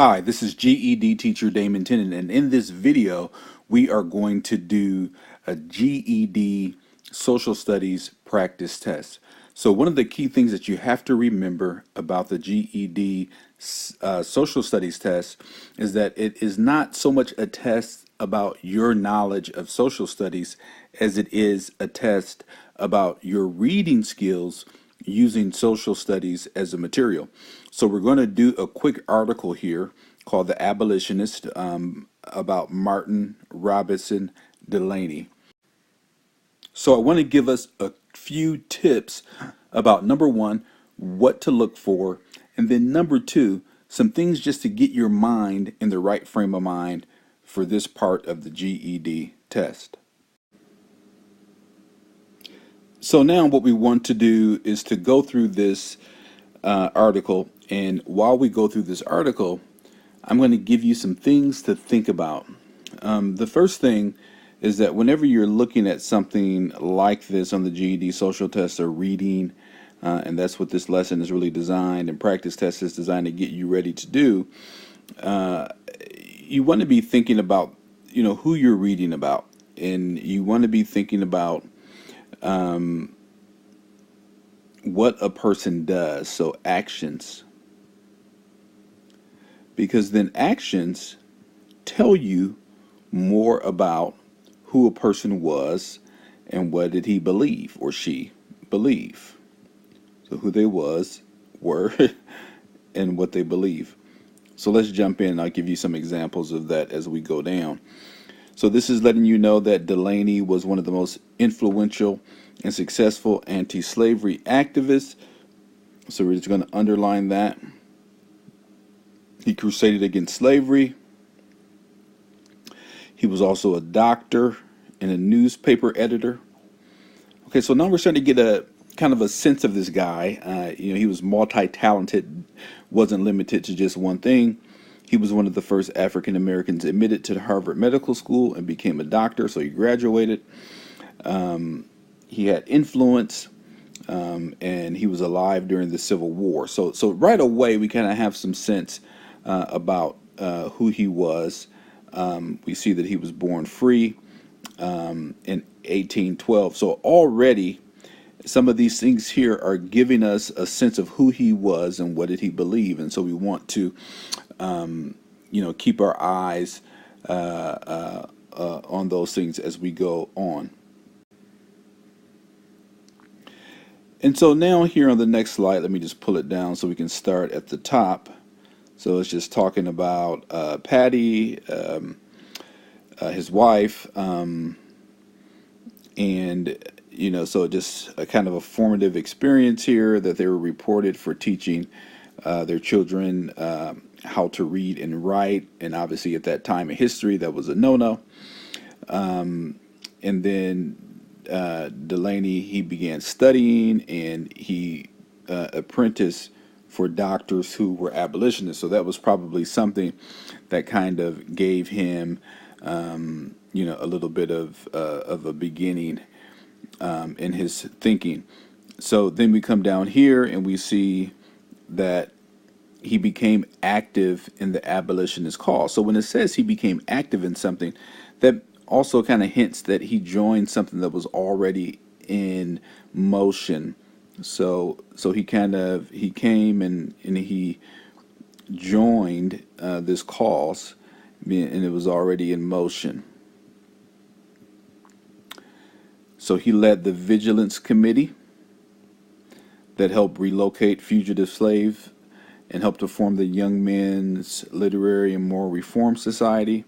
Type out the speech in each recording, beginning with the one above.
Hi, this is GED teacher Damon Tennant, and in this video, we are going to do a GED social studies practice test. So one of the key things that you have to remember about the GED social studies test is that it is not so much a test about your knowledge of social studies as it is a test about your reading skills using social studies as a material. So we're going to do a quick article here called The Abolitionist about Martin Robinson Delaney. So I want to give us a few tips about number one, what to look for, and then number two, some things just to get your mind in the right frame of mind for this part of the GED test. So now what we want to do is to go through this article, and while we go through this article, I'm going to give you some things to think about. The first thing is that whenever you're looking at something like this on the GED social test or reading, and that's what this lesson is really designed, and practice test is designed to get you ready to do, you want to be thinking about, who you're reading about, and you want to be thinking about what a person does, so actions, because then actions tell you more about who a person was and what did he believe or she believe. So who they were and what they believe. So let's jump in. I'll give you some examples of that as we go down. So this is letting you know that Delaney was one of the most influential and successful anti-slavery activists. So we're just going to underline that. He crusaded against slavery. He was also a doctor and a newspaper editor. Okay, so now we're starting to get a kind of a sense of this guy. He was multi-talented, wasn't limited to just one thing. He was one of the first African Americans admitted to the Harvard Medical School and became a doctor, so he graduated. He had influence, and he was alive during the Civil War. So right away, we kind of have some sense about who he was. We see that he was born free in 1812. So already, some of these things here are giving us a sense of who he was and what did he believe. And so we want to, keep our eyes on those things as we go on. And so now here on the next slide, let me just pull it down so we can start at the top. So it's just talking about Patty, his wife, and so just a kind of a formative experience here that they were reported for teaching their children how to read and write, and obviously at that time in history that was a no-no. And then Delaney, he began studying, and he apprenticed for doctors who were abolitionists. So that was probably something that kind of gave him, a little bit of a beginning in his thinking. So then we come down here and we see that he became active in the abolitionist cause. So when it says he became active in something, that also kind of hints that he joined something that was already in motion. So he came and he joined this cause, and it was already in motion. So he led the Vigilance Committee that helped relocate fugitive slaves and helped to form the Young Men's Literary and Moral Reform Society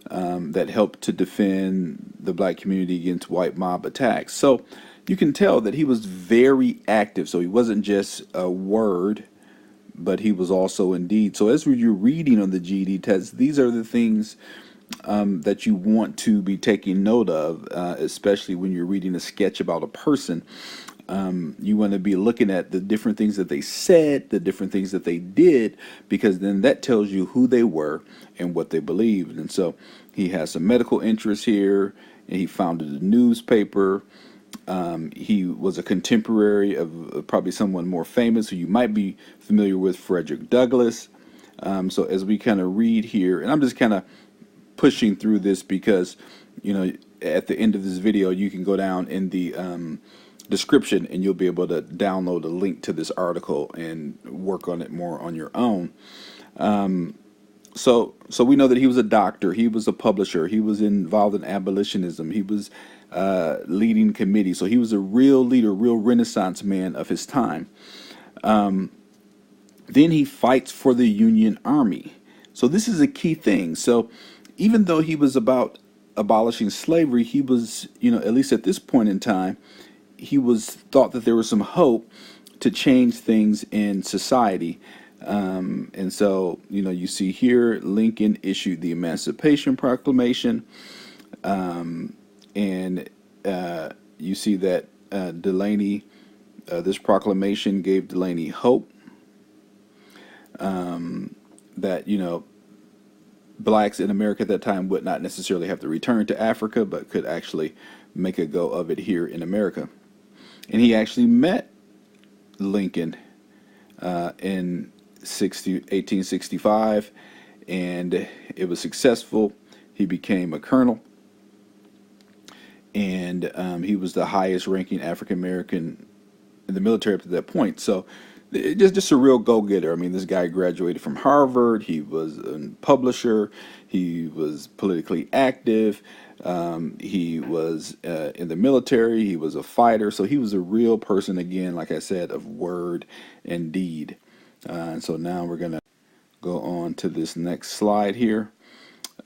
that helped to defend the black community against white mob attacks. So you can tell that he was very active. So he wasn't just a word, but he was also in deed. So as you're reading on the GED test, these are the things that you want to be taking note of, especially when you're reading a sketch about a person. You want to be looking at the different things that they said, the different things that they did, because then that tells you who they were and what they believed. And so he has some medical interests here, and he founded a newspaper. He was a contemporary of probably someone more famous who you might be familiar with, Frederick Douglass. So as we kind of read here, and I'm just kind of pushing through this because, you know, at the end of this video, you can go down in the description and you'll be able to download a link to this article and work on it more on your own. So we know that he was a doctor, he was a publisher, he was involved in abolitionism, he was leading committees. So he was a real leader, real Renaissance man of his time. Then he fights for the Union Army. So this is a key thing. So even though he was about abolishing slavery, he was, you know, at least at this point in time, he was thought that there was some hope to change things in society. And so, you know, you see here, Lincoln issued the Emancipation Proclamation. And you see that Delaney, this proclamation gave Delaney hope that, you know, blacks in America at that time would not necessarily have to return to Africa, but could actually make a go of it here in America. And he actually met Lincoln in 1865, and it was successful. He became a colonel, and he was the highest ranking African American in the military up to that point. So just a real go-getter. I mean, this guy graduated from Harvard. He was a publisher. He was politically active. He was in the military. He was a fighter. So he was a real person, again, like I said, of word and deed. And so now we're going to go on to this next slide here.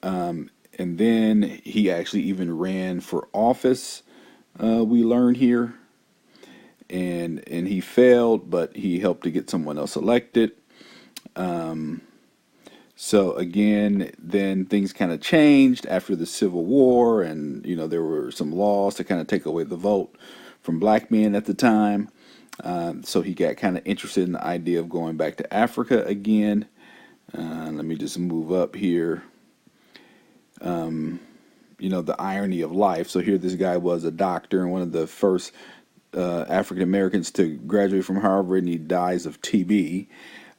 And then he actually even ran for office, we learn here. And he failed, but he helped to get someone else elected. So again, then things kind of changed after the Civil War, and you know there were some laws to kind of take away the vote from black men at the time. So he got kind of interested in the idea of going back to Africa again. Let me just move up here. You know, the irony of life. So here this guy was a doctor and one of the first African Americans to graduate from Harvard, and he dies of TB.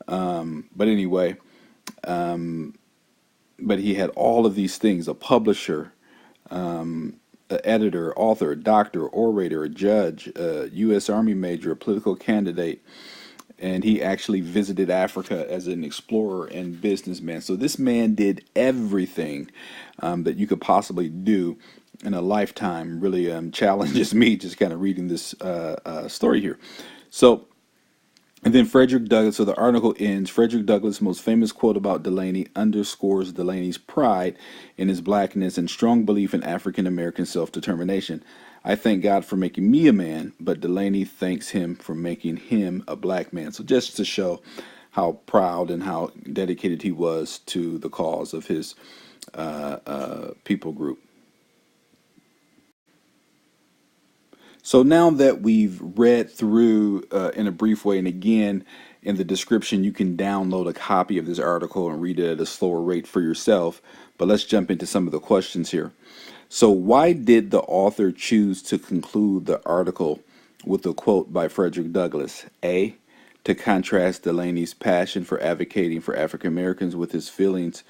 But anyway, but he had all of these things: a publisher, an editor, author, a doctor, orator, a judge, a U.S. Army major, a political candidate, and he actually visited Africa as an explorer and businessman. So this man did everything that you could possibly do in a lifetime. Really challenges me just kind of reading this story here. So, and then Frederick Douglass, so the article ends, Frederick Douglass' most famous quote about Delaney underscores Delaney's pride in his blackness and strong belief in African American self-determination. I thank God for making me a man, but Delaney thanks him for making him a black man. So just to show how proud and how dedicated he was to the cause of his people group. So now that we've read through in a brief way, and again, in the description, you can download a copy of this article and read it at a slower rate for yourself. But let's jump into some of the questions here. So why did the author choose to conclude the article with a quote by Frederick Douglass? A, to contrast Delaney's passion for advocating for African Americans with his feelings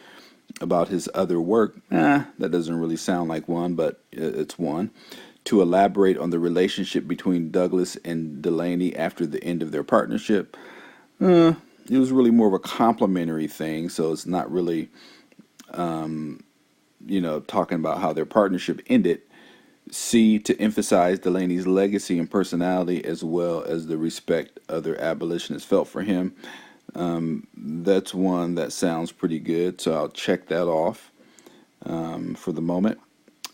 about his other work. That doesn't really sound like one, but it's one. To elaborate on the relationship between Douglass and Delaney after the end of their partnership. It was really more of a complimentary thing, so it's not really, you know, talking about how their partnership ended. C, to emphasize Delaney's legacy and personality as well as the respect other abolitionists felt for him. That's one that sounds pretty good, so I'll check that off for the moment.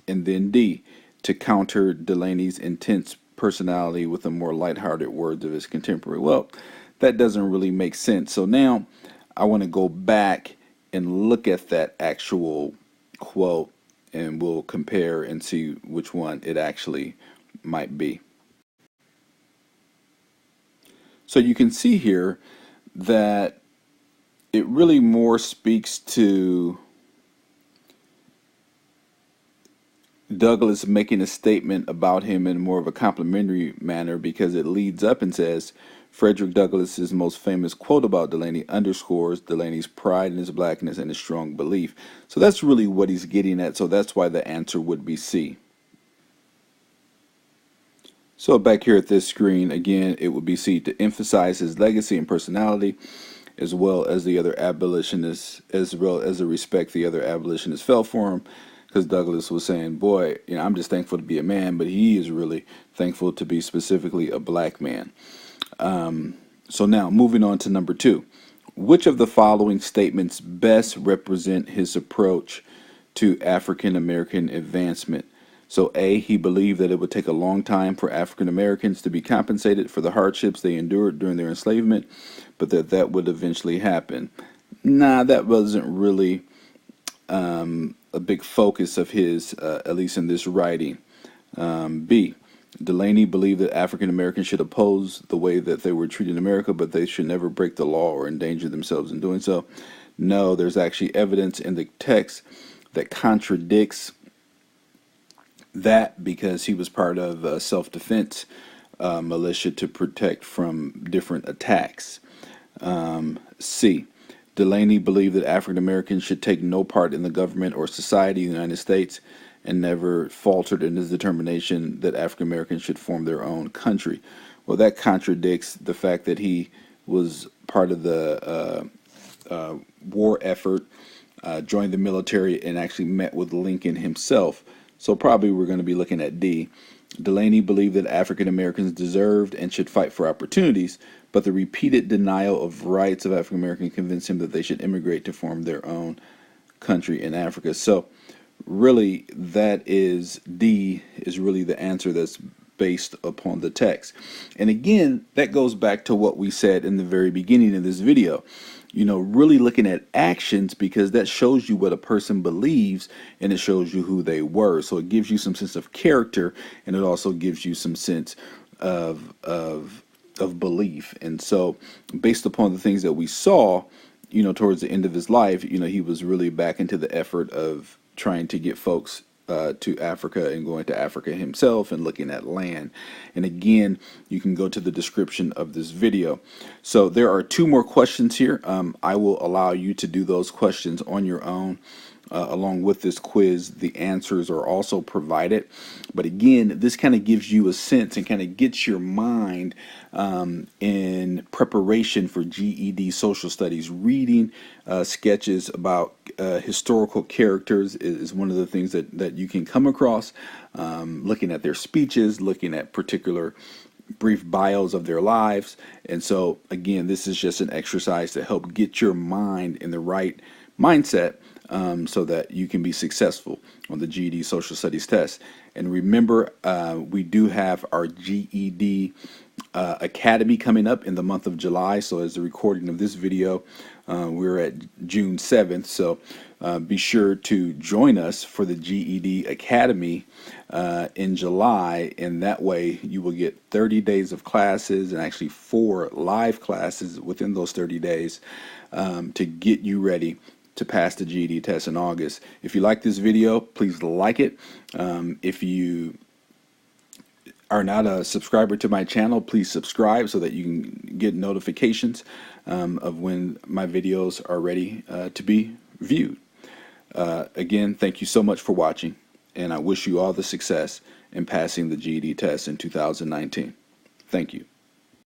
And then D, to counter Delaney's intense personality with the more lighthearted words of his contemporary. Well, that doesn't really make sense. So now I want to go back and look at that actual quote, and we'll compare and see which one it actually might be. So you can see here that it really more speaks to Douglass making a statement about him in more of a complimentary manner, because it leads up and says, Frederick Douglass's most famous quote about Delaney underscores Delaney's pride in his blackness and his strong belief. So that's really what he's getting at. So that's why the answer would be C. So back here at this screen, again, it would be C, to emphasize his legacy and personality, as well as the other abolitionists, as well as the respect the other abolitionists felt for him. Because Douglass was saying, boy, I'm just thankful to be a man, but he is really thankful to be specifically a black man. So now, moving on to number 2. Which of the following statements best represent his approach to African American advancement? So A, he believed that it would take a long time for African Americans to be compensated for the hardships they endured during their enslavement, but that would eventually happen. Nah, that wasn't really a big focus of his, at least in this writing. B, Delaney believed that African Americans should oppose the way that they were treated in America, but they should never break the law or endanger themselves in doing so. No, there's actually evidence in the text that contradicts that, because he was part of a self-defense militia to protect from different attacks. C, Delaney believed that African Americans should take no part in the government or society in the United States, and never faltered in his determination that African Americans should form their own country. Well, that contradicts the fact that he was part of the war effort, joined the military, and actually met with Lincoln himself. So probably we're going to be looking at D. Delaney believed that African Americans deserved and should fight for opportunities, but the repeated denial of rights of African Americans convinced him that they should immigrate to form their own country in Africa. So really, that is D, is really the answer that's based upon the text. And again, that goes back to what we said in the very beginning of this video. Really looking at actions, because that shows you what a person believes, and it shows you who they were. So it gives you some sense of character, and it also gives you some sense of belief. And so based upon the things that we saw, towards the end of his life, he was really back into the effort of trying to get folks to Africa, and going to Africa himself and looking at land. And again, you can go to the description of this video. So there are 2 more questions here. I will allow you to do those questions on your own. Along with this quiz, the answers are also provided. But again, this kind of gives you a sense and kind of gets your mind in preparation for GED social studies. Reading sketches about historical characters is one of the things that you can come across. Looking at their speeches, looking at particular brief bios of their lives. And so again, this is just an exercise to help get your mind in the right mindset, so that you can be successful on the GED Social Studies test. And remember, we do have our GED Academy coming up in the month of July. So as the recording of this video, we're at June 7th. So be sure to join us for the GED Academy in July. And that way you will get 30 days of classes, and actually 4 live classes within those 30 days to get you ready to pass the GED test in August. If you like this video, please like it. If you are not a subscriber to my channel, please subscribe so that you can get notifications of when my videos are ready to be viewed. Again, thank you so much for watching, and I wish you all the success in passing the GED test in 2019. Thank you.